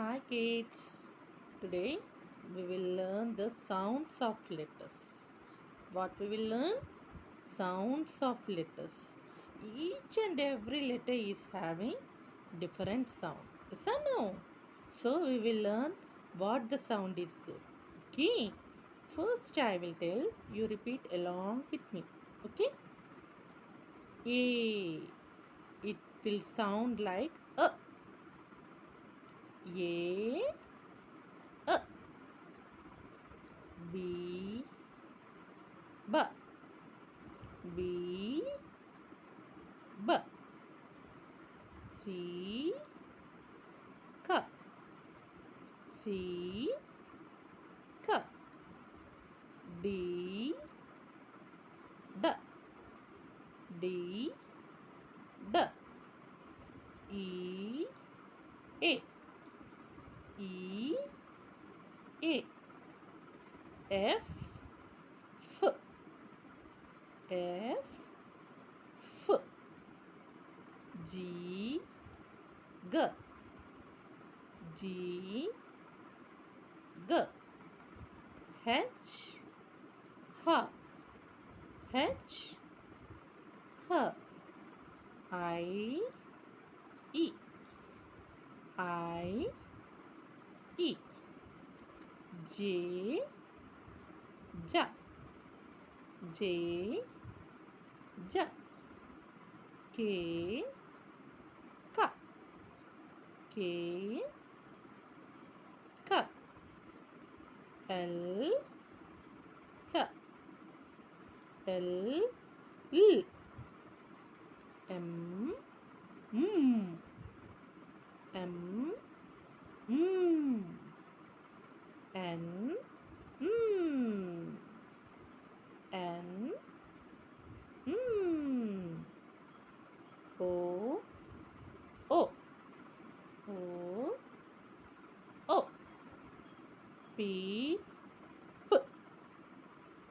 Hi kids. Today we will learn the sounds of letters. What we will learn? Sounds of letters. Each and every letter is having different sound. Yes or no? So we will learn what the sound is there. Okay. First I will tell, you repeat along with me. Okay? A. It will sound like a. A. A. B. B. B. B. C. K. C. K. D. D. D. D. E. A. E. A. F. F. F. F. G. G. G. G. H. H. H. H. I. E. I. E. J. J. J. J. K. K. K. K. L. L. L. L. M. M. M. M. N. M. N. M. O. O. O. O. P. P.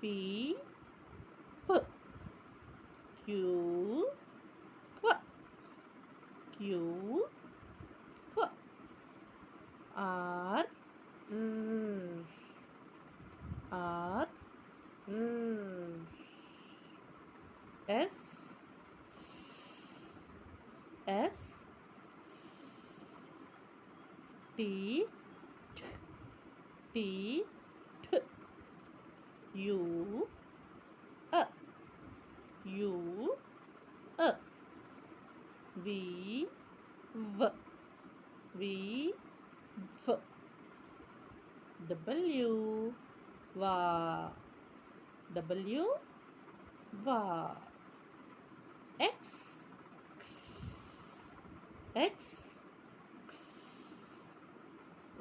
P. P. Q. Q. Q. Q. R. R. R. S. S. T. T. T. U. U. V. V. V. V. W. Va. W. Va. X. X. X.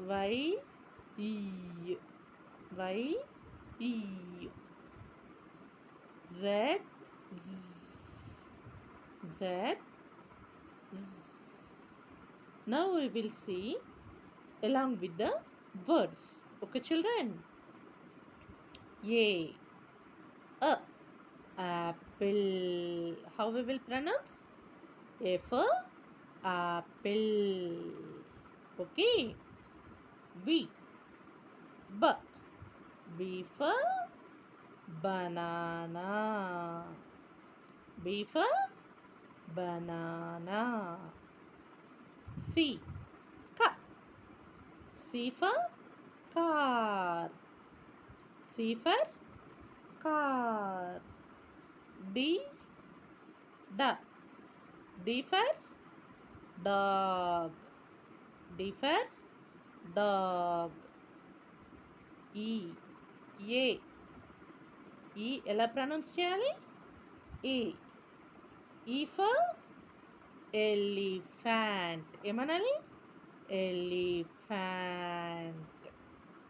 Y. Y. Y. Y. Z. Z. Now we will see along with the words. Okay, children? A. Apple. How we will pronounce? A for apple. Okay. B. B. B for banana. B for banana. C. Car. C for car. C for car. D. D. D for dog. D for dog. E. A. E ఎలా pronounce చేయాలి? E. E for elephant. ఏమనాలి? Elephant.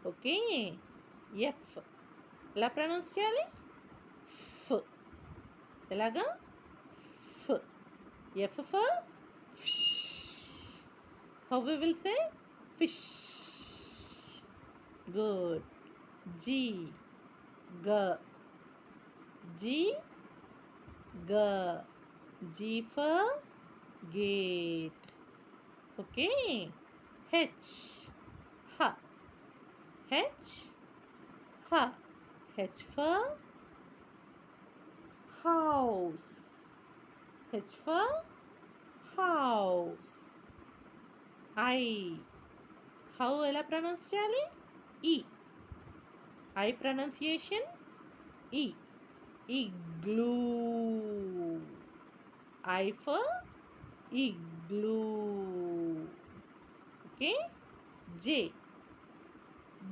Okay. F ఎలా pronounce చేయాలి? F. ఎలాగా? F. F for fish. How we will say? Fish. Good. G. G. G. G. G for gate. Okay. H. H. H. H for house. H for house. I. How ఎలా pronounce చేయాలి? E. I pronunciation E. Igloo. I for igloo. Okay. J.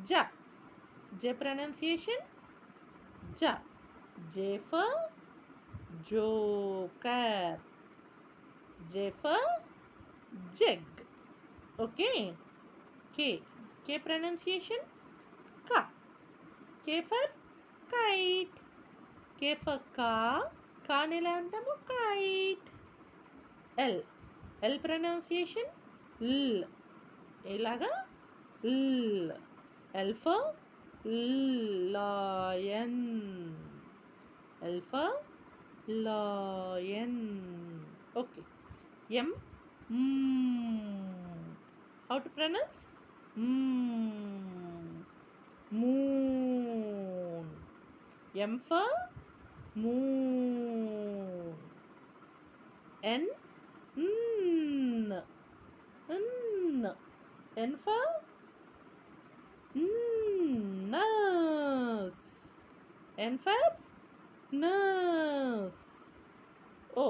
Ja. J pronunciation Ja. J for joker. J for jug. Okay. K. K pronunciation Ka. K for kite. K for car. Ka ni ఎలా అంటాము? Kite. L. L pronunciation L. ఎలాగా? L. L for lion. L for lion. Okay. M. How to pronounce? Moon. M for moon. N. N. N. N for nurse. N for nurse. O.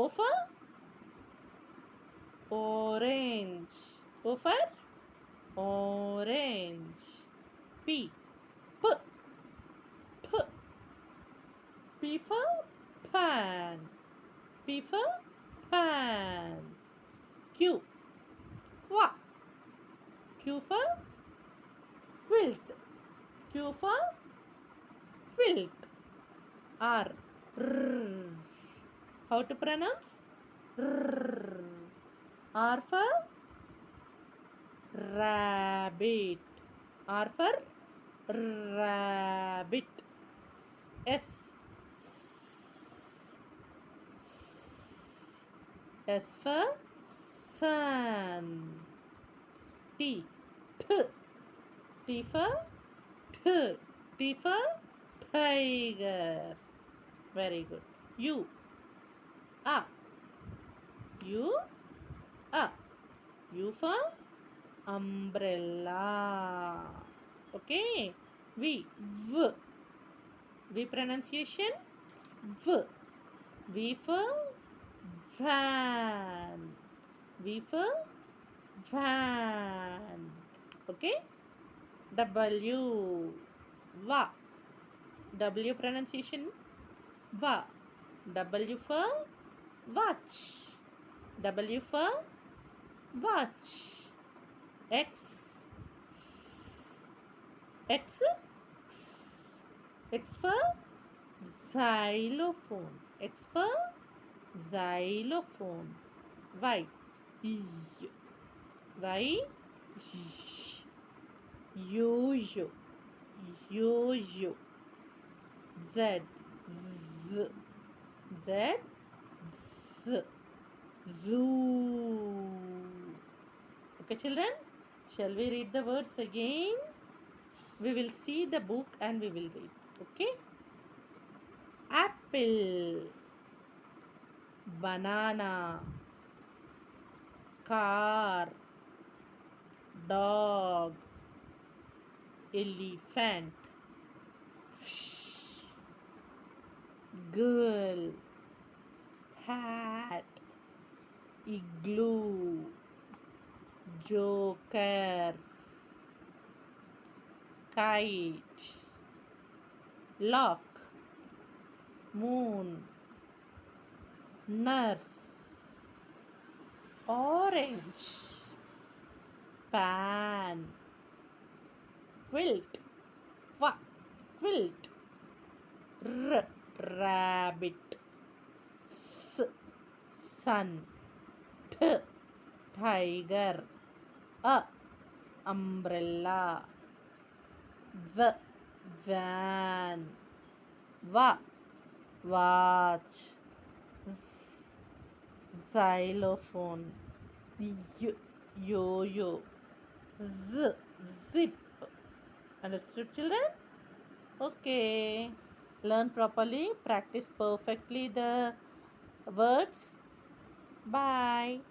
O for orange. O for orange. P. P. P. P for pan. P for pan. Q. Qua. Q for quilt. Q for quilt. R. R. How to pronounce? R. R for rabbit. R for rabbit. S. S for sun. T. T. T for T. T for tiger. Very good. U. A. U. A. U for umbrella. Okay. V. V. V pronunciation V. V for van. V for van. Okay. W. Va. W pronunciation Va. W for watch. W for watch. X. X. X for xylophone. X for xylophone. Y. Y. Yo-yo. Yo-yo. Z. Z. Z. Z. Zoo. Okay, children, shall we read the words again? We will see the book and we will read. Okay. Apple. Banana. Car. Dog. Elephant. Fish. Girl. Hat. Igloo. Joker. Kite. Lock. Moon. Nurse. Orange. Pan. Quilt. Quilt. Rabbit. Sun. Tiger. Umbrella. Van. Watch. Xylophone. Yo-yo. Zip. Understood, children? Okay. Learn properly, practice perfectly the words. Bye.